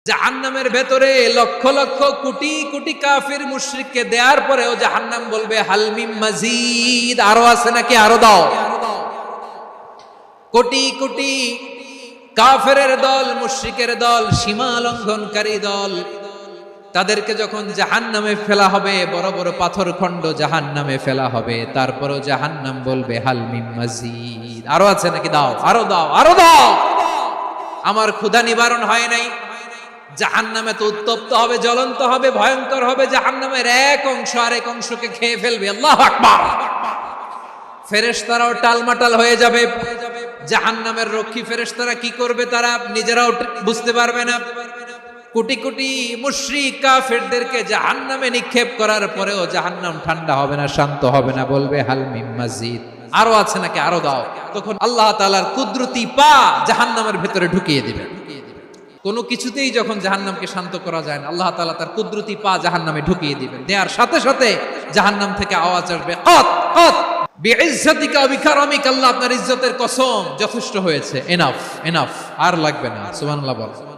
জাহান্নামের ভেতরে লক্ষ লক্ষ কোটি কোটি কাফির মুশরিককে দেওয়ার পরেও জাহান্নাম বলবে হাল মিন মাজিদ, আরো আছে নাকি, আরো দাও। কোটি কোটি কাফেরের দল, মুশরিকের দল, সীমা লঙ্ঘনকারী দল, তাদেরকে যখন জাহান্নামে ফেলা হবে, বড় বড় পাথর খণ্ড জাহান্নামে ফেলা হবে, তারপরও জাহান্নাম বলবে হাল মিন মাজিদ, আরো আছে নাকি, দাও, আরো দাও, আরো দাও। আমার ক্ষুধা নিবারণ হয় নাই। জাহান্নামে তো উত্তপ্ত হবে, জ্বলন্ত হবে, ভয়ঙ্কর হবে। জাহান্নামের এক অংশ আরেক অংশকে খেয়ে ফেলবে। আল্লাহু আকবার। ফেরেশতারাও টালমাটাল হয়ে যাবে। জাহান্নামের রক্ষী ফেরেশতারা কি করবে তারা নিজেরাও বুঝতে পারবে না। কোটি কোটি মুশরিক কাফেরদেরকে জাহান্নামে নিক্ষেপ করার পরেও জাহান্নাম ঠান্ডা হবে না, শান্ত হবে না, বলবে হাল মিন মাজিদ, আরো আছে নাকি, আরো দাও। তখন আল্লাহ তাআলার কুদরতি পা জাহান্নামের ভেতরে ঢুকিয়ে দিবেন। কোনো কিছুতেই যখন জাহান্নামকে শান্ত করা যায় না, আল্লাহ তাআলা তার কুদরতি পা জাহান্নামে ঢুকিয়ে দিবেন। দেওয়ার সাথে সাথে জাহান্নাম থেকে আওয়াজ আসবে, কত কত বিইজ্জাতিকা ওয়া বিকারামিকা, আল্লাহ আপনার ইজ্জতের কসম, যথেষ্ট হয়েছে, এনাফ এনাফ, আর লাগবে না। সুবহানাল্লাহ বল।